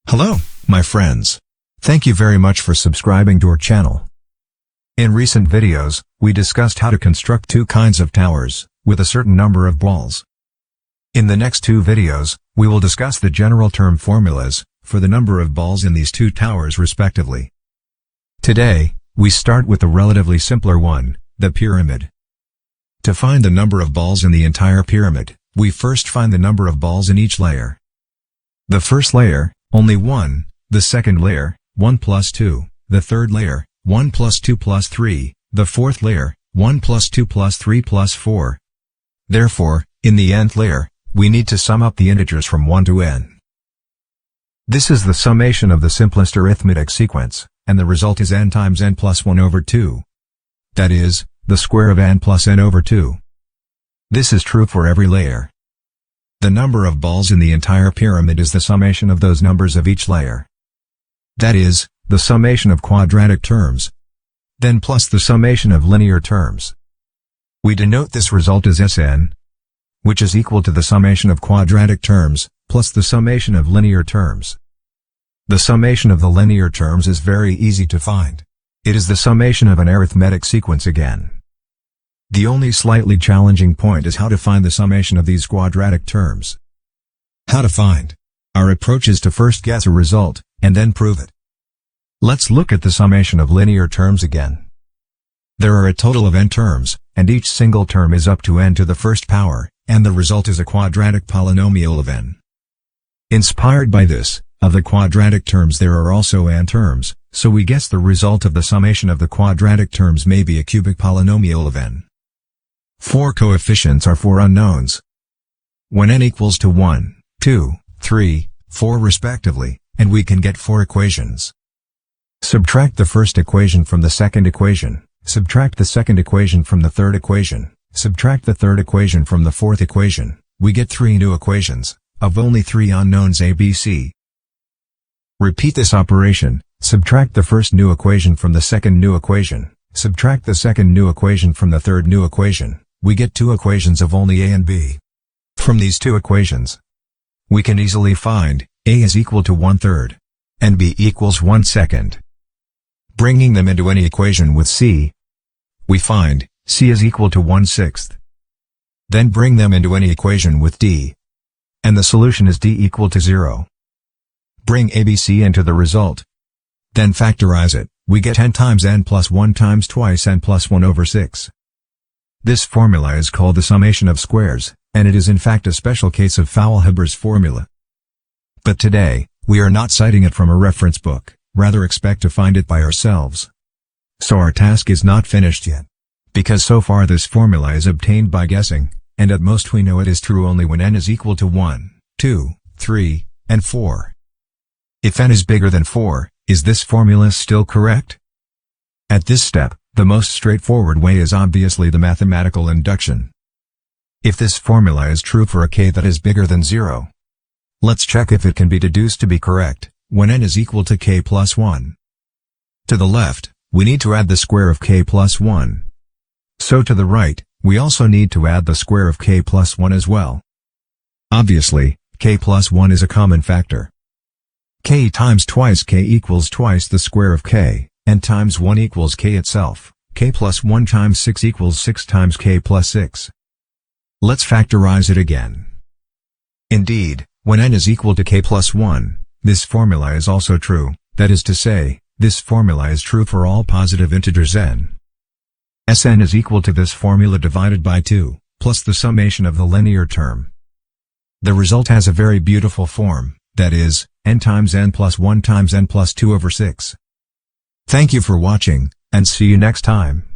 Hello, my friends. Thank you very much for subscribing to our channel. In recent videos, we discussed how to construct two kinds of towers, with a certain number of balls. In the next two videos, we will discuss the general term formulas, for the number of balls in these two towers respectively. Today, we start with the relatively simpler one, the pyramid. To find the number of balls in the entire pyramid, we first find the number of balls in each layer. The first layer, only 1, the second layer, 1 plus 2, the third layer, 1 plus 2 plus 3, the fourth layer, 1 plus 2 plus 3 plus 4. Therefore, in the nth layer, we need to sum up the integers from 1 to n. This is the summation of the simplest arithmetic sequence, and the result is n times n plus 1 over 2. That is, the square of n plus n over 2. This is true for every layer. The number of balls in the entire pyramid is the summation of those numbers of each layer. That is, the summation of quadratic terms, then plus the summation of linear terms. We denote this result as Sn, which is equal to the summation of quadratic terms, plus the summation of linear terms. The summation of the linear terms is very easy to find. It is the summation of an arithmetic sequence again. The only slightly challenging point is how to find the summation of these quadratic terms. How to find? Our approach is to first guess a result, and then prove it. Let's look at the summation of linear terms again. There are a total of n terms, and each single term is up to n to the first power, and the result is a quadratic polynomial of n. Inspired by this, of the quadratic terms there are also n terms, so we guess the result of the summation of the quadratic terms may be a cubic polynomial of n. 4 coefficients are 4 unknowns. When n equals to 1, 2, 3, 4 respectively, and we can get 4 equations. Subtract the first equation from the second equation, subtract the second equation from the third equation, subtract the third equation from the fourth equation, we get 3 new equations, of only 3 unknowns a, b, c. Repeat this operation, subtract the first new equation from the second new equation, subtract the second new equation from the third new equation, we get 2 equations of only a and b. From these 2 equations, we can easily find a is equal to 1/3, and b equals 1/2. Bringing them into any equation with c, we find c is equal to 1/6. Then bring them into any equation with d, and the solution is d equal to 0. Bring abc into the result. Then factorize it, we get n times n plus 1 times twice n plus 1 over 6. This formula is called the summation of squares, and it is in fact a special case of Fowell-Heber's formula. But today, we are not citing it from a reference book, rather expect to find it by ourselves. So our task is not finished yet. Because so far this formula is obtained by guessing, and at most we know it is true only when n is equal to 1, 2, 3, and 4. If n is bigger than 4, is this formula still correct? At this step, the most straightforward way is obviously the mathematical induction. If this formula is true for a k that is bigger than 0, let's check if it can be deduced to be correct, when n is equal to k plus 1. To the left, we need to add the square of k plus 1. So to the right, we also need to add the square of k plus 1 as well. Obviously, k plus 1 is a common factor. K times twice k equals twice the square of k, and times 1 equals k itself. K plus 1 times 6 equals 6 times k plus 6. Let's factorize it again. Indeed, when n is equal to k plus 1, this formula is also true, that is to say, this formula is true for all positive integers n. Sn is equal to this formula divided by 2, plus the summation of the linear term. The result has a very beautiful form, that is, n times n plus 1 times n plus 2 over 6. Thank you for watching, and see you next time.